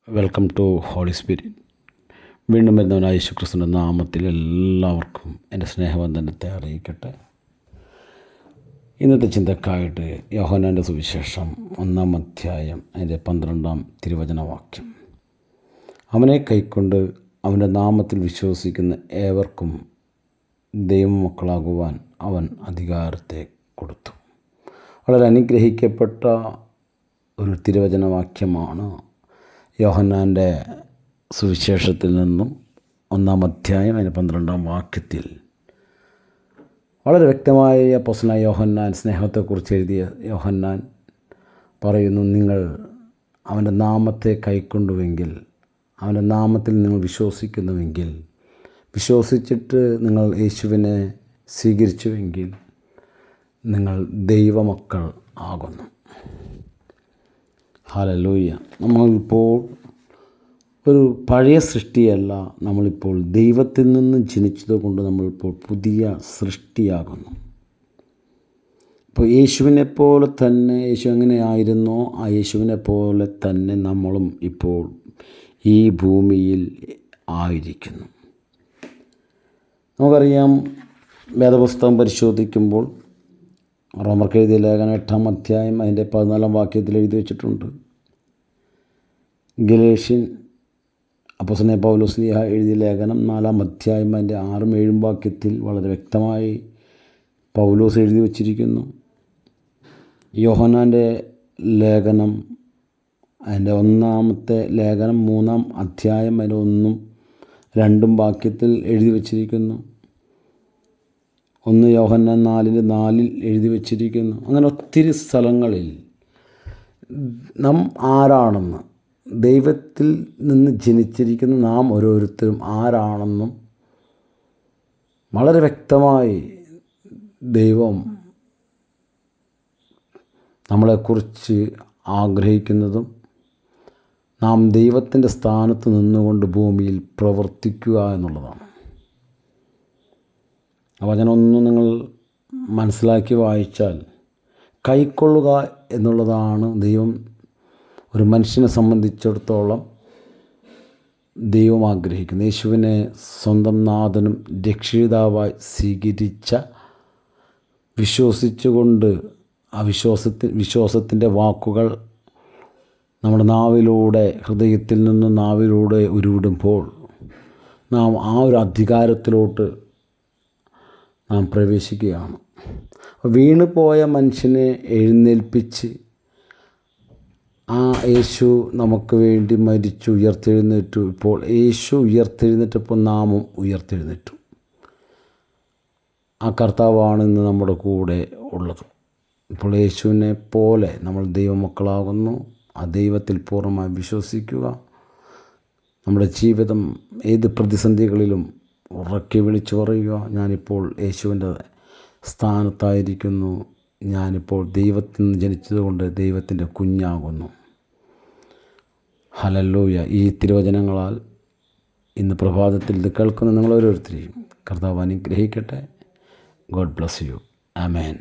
Welcome to holy spirit. വീണ്ടും വരുന്നവനായ യേശുക്രിസ്തുവിൻ്റെ നാമത്തിൽ എല്ലാവർക്കും എൻ്റെ സ്നേഹവന്ദനത്തെ അറിയിക്കട്ടെ. ഇന്നത്തെ ചിന്തക്കായിട്ട് യോഹന്നാൻ്റെ സുവിശേഷം 1-ാം അധ്യായം അതിൻ്റെ 12-ാം തിരുവചനവാക്യം. അവനെ കൈക്കൊണ്ട് അവൻ്റെ നാമത്തിൽ വിശ്വസിക്കുന്ന ഏവർക്കും ദൈവമക്കളാകുവാൻ അവൻ അധികാരത്തെ കൊടുത്തു. വളരെ അനുഗ്രഹിക്കപ്പെട്ട ഒരു തിരുവചനവാക്യമാണ് യോഹന്നാൻ്റെ സുവിശേഷത്തിൽ നിന്നും 1-ാം അധ്യായം അതിന് 12-ാം വാക്യത്തിൽ വളരെ വ്യക്തമായി അപ്പോസ്തലനായ യോഹന്നാൻ, സ്നേഹത്തെക്കുറിച്ച് എഴുതിയ യോഹന്നാൻ പറയുന്നു, നിങ്ങൾ അവൻ്റെ നാമത്തെ കൈക്കൊണ്ടുവെങ്കിൽ, അവൻ്റെ നാമത്തിൽ നിങ്ങൾ വിശ്വസിക്കുന്നുവെങ്കിൽ, വിശ്വസിച്ചിട്ട് നിങ്ങൾ യേശുവിനെ സ്വീകരിച്ചുവെങ്കിൽ നിങ്ങൾ ദൈവമക്കൾ ആകുന്നു. ഹല്ലേലൂയ. നമ്മളിപ്പോൾ ഒരു പഴയ സൃഷ്ടിയല്ല, നമ്മളിപ്പോൾ ദൈവത്തിൽ നിന്ന് ജനിച്ചതുകൊണ്ട് നമ്മളിപ്പോൾ പുതിയ സൃഷ്ടിയാകുന്നു. ഇപ്പോൾ യേശുവിനെ പോലെ തന്നെ, യേശു എങ്ങനെയായിരുന്നോ ആ യേശുവിനെ പോലെ തന്നെ നമ്മളും ഇപ്പോൾ ഈ ഭൂമിയിൽ ആയിരിക്കുന്നു. നമുക്കറിയാം, വേദപുസ്തകം പരിശോധിക്കുമ്പോൾ റോമർക്ക് എഴുതിയ ലേഖനം 8-ാം അധ്യായം അതിൻ്റെ 14-ാം വാക്യത്തിൽ എഴുതി വച്ചിട്ടുണ്ട്. ഗലേഷ്യൻ അപ്പോസ്തലനായ പൗലോസ് ശ്ലീഹ എഴുതിയ ലേഖനം 4-ാം അധ്യായം അതിൻ്റെ 6-7 വാക്യത്തിൽ വളരെ വ്യക്തമായി പൗലോസ് എഴുതി വച്ചിരിക്കുന്നു. യോഹന്നാൻ്റെ ലേഖനം അതിൻ്റെ 1-ാമത്തെ ലേഖനം 3-ാം അധ്യായം അതിൻ്റെ 1-2 വാക്യത്തിൽ എഴുതി വച്ചിരിക്കുന്നു. 1 യോഹന്നാൻ 4:4 എഴുതി വച്ചിരിക്കുന്നു. അങ്ങനെ ഒത്തിരി സ്ഥലങ്ങളിൽ നാം ആരാണെന്ന്, ദൈവത്തിൽ നിന്ന് ജനിച്ചിരിക്കുന്ന നാം ഓരോരുത്തരും ആരാണെന്നും വളരെ വ്യക്തമായി ദൈവം നമ്മളെക്കുറിച്ച് ആഗ്രഹിക്കുന്നതും നാം ദൈവത്തിൻ്റെ സ്ഥാനത്ത് നിന്നുകൊണ്ട് ഭൂമിയിൽ പ്രവർത്തിക്കുക എന്നുള്ളതാണ്. ആ വചനമൊന്നും നിങ്ങൾ മനസ്സിലാക്കി വായിച്ചാൽ, കൈക്കൊള്ളുക എന്നുള്ളതാണ് ദൈവം ഒരു മനുഷ്യനെ സംബന്ധിച്ചിടത്തോളം ദൈവം ആഗ്രഹിക്കുന്നത്. യേശുവിനെ സ്വന്തം നാഥനും രക്ഷിതാവായി സ്വീകരിച്ച, വിശ്വസിച്ചുകൊണ്ട് ആ വിശ്വാസത്തിൻ്റെ വാക്കുകൾ നമ്മുടെ നാവിലൂടെ, ഹൃദയത്തിൽ നിന്ന് നാവിലൂടെ ഉരുവിടുമ്പോൾ നാം ആ ഒരു അധികാരത്തിലോട്ട് നാം പ്രവേശിക്കുകയാണ്. വീണുപോയ മനുഷ്യനെ എഴുന്നേൽപ്പിച്ച് ആ യേശു നമുക്ക് വേണ്ടി മരിച്ചു ഉയർത്തെഴുന്നേറ്റു. ഇപ്പോൾ യേശു ഉയർത്തെഴുന്നേറ്റപ്പോൾ നാമും ഉയർത്തെഴുന്നേറ്റു. ആ കർത്താവാണ് ഇന്ന് നമ്മുടെ കൂടെ ഉള്ളത്. ഇപ്പോൾ യേശുവിനെ പോലെ നമ്മൾ ദൈവമക്കളാകുന്നു. ആ ദൈവത്തിൽ പൂർണ്ണമായി വിശ്വസിക്കുക. നമ്മുടെ ജീവിതം ഏത് പ്രതിസന്ധികളിലും ഉറക്കെ വിളിച്ചു പറയുക, ഞാനിപ്പോൾ യേശുവിൻ്റെ സ്ഥാനത്തായിരിക്കുന്നു, ഞാനിപ്പോൾ ദൈവത്തിൽ നിന്ന് ജനിച്ചതുകൊണ്ട് ദൈവത്തിൻ്റെ കുഞ്ഞാകുന്നു. ഹല്ലേലൂയ. ഈ തിരുവചനങ്ങളാൽ ഇന്ന് പ്രഭാതത്തിൽ ഇത് കേൾക്കുന്ന നിങ്ങൾ ഓരോരുത്തരെയും കർത്താവ് അനുഗ്രഹിക്കട്ടെ. God bless you. ആമേൻ.